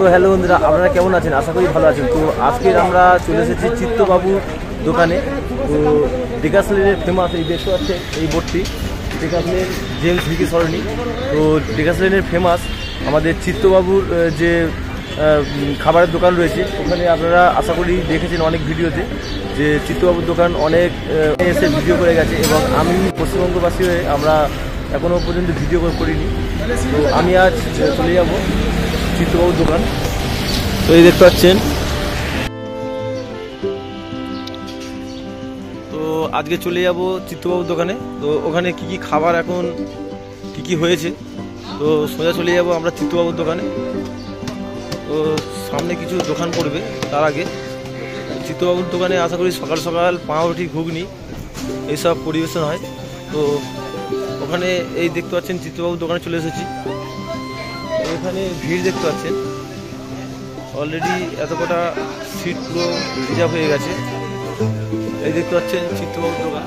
তো হ্যালো বন্ধুরা, আপনারা কেমন আছেন? আশা করি ভালো আছেন। তো আজকে আমরা চলে এসেছি চিত্তবাবুর দোকানে। তো ডিকাস লেনের ফেমাস এই দেখতে পাচ্ছেন এই বোর্ডটি, ডিকাস লেন জেমস ভিকি সরণি। তো ডিকাস লেনের ফেমাস আমাদের চিত্তবাবুর যে খাবারের দোকান রয়েছে, ওখানে আপনারা আশা করি দেখেছেন অনেক ভিডিওতে যে চিত্তবাবুর দোকান অনেক এসে ভিডিও করে গেছে, এবং আমি পশ্চিমবঙ্গবাসী হয়ে আমরা এখনও পর্যন্ত ভিডিও করিনি। তো আমি আজ চলে যাব চিত্তবাবুর দোকান। তো এই দেখতে পাচ্ছেন, তো আজকে চলে যাব চিত্তবাবুর দোকানে। তো ওখানে কি কি খাবার এখন কি হয়েছে, তো সোজা চলে যাব আমরা চিত্তবাবুর দোকানে। তো সামনে কিছু দোকান পড়বে, তার আগে চিত্তবাবুর দোকানে আশা করি সকাল সকাল পাউরুটি ঘুগনি এইসব পরিবেশন হয়। তো ওখানে এই দেখতে পাচ্ছেন চিত্তবাবুর দোকানে চলে এসেছি। এখানে ভিড় দেখতে পাচ্ছেন, অলরেডি এত কটা সিট পুরো রিজার্ভ হয়ে গেছে। এই দেখতে পাচ্ছেন চিত্তবাবুর দোকান।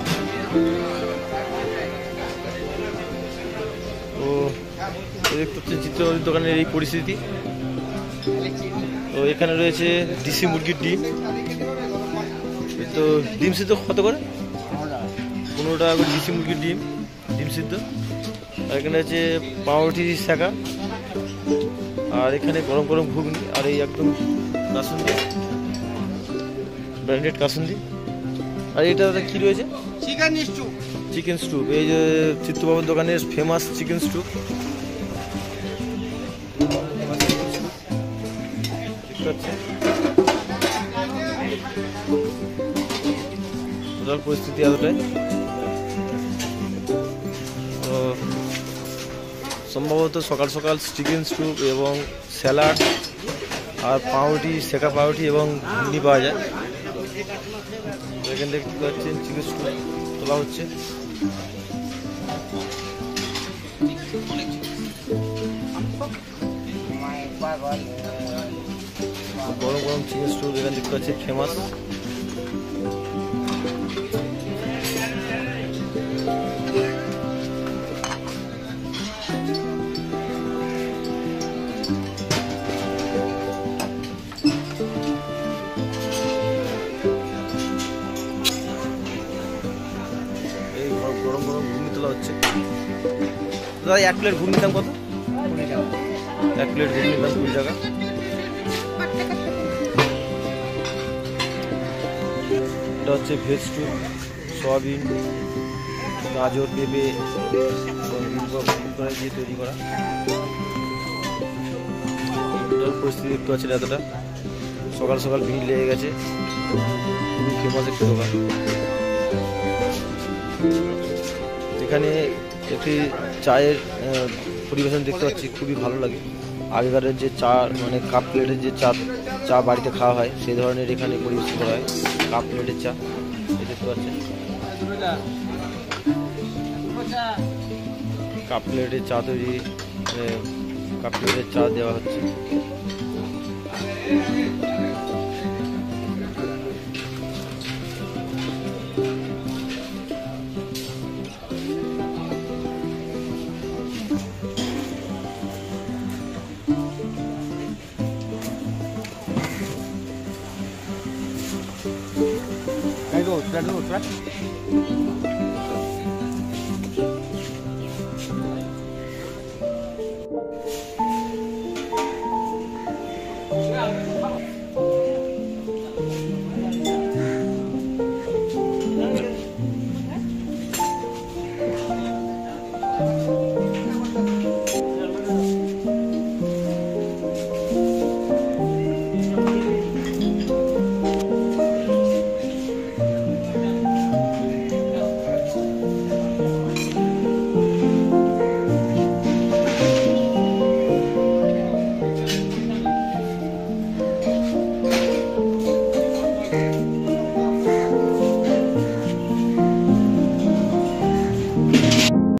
তো এই দেখতে পাচ্ছেন চিত্তবাবুর দোকানের এই পরিস্থিতি। তো এখানে রয়েছে দেশি মুরগির ডিম। তো ডিম সিদ্ধ কত করে? 15 টাকা করে দেশি মুরগির ডিম সিদ্ধ। আর এখানে আছে পাউরুটি শাঁকা, আর এখানে গরম গরম ঘুগনি, আর এই একদম কাসুন্দি, ব্র্যান্ডেড কাসুন্দি। আর এটা কি রয়েছে? Chicken stew. এই যে চিত্তবাবুর দোকানের ফেমাস চিকেন স্টু। পরিস্থিতি এতটাই। তো সম্ভবত সকাল সকাল চিকেন স্টু এবং স্যালাড আর পাউরুটি, সেকা পাউরুটি এবং ঘুগনি পাওয়া যায়। এখানে দেখতে পাচ্ছেন চিকেন স্টু তোলা হচ্ছে। গরম গরম চিকেন স্টু এখানে দেখতে পাচ্ছেন ফেমাস। গরম গরম ঘুগনি তোলা হচ্ছে। দাদা, 1 প্লেট ঘুগনির দাম কত? 1 প্লেট ঘুগনির দাম 20 টাকা। এটা হচ্ছে ভেজ স্টু, সয়াবিন, গাজর, পেঁপে দিয়ে তৈরি করা। পরিস্থিতি একটু আছে এতটা। সকাল সকাল ভিড় লেগে গেছে, খুবই ফেমাস একটি দোকান। এখানে একটি চায়ের পরিবেশন দেখতে পাচ্ছি, খুবই ভালো লাগে। আগেকারের যে চা, মানে কাপ প্লেটের যে চা বাড়িতে খাওয়া হয়, সেই ধরনের এখানে পরিবেশন করা হয় কাপ প্লেটের চা। এই দেখতে পাচ্ছেন কাপ প্লেটের চা তৈরি, কাপ প্লেটের চা দেওয়া হচ্ছে। Cái đồ,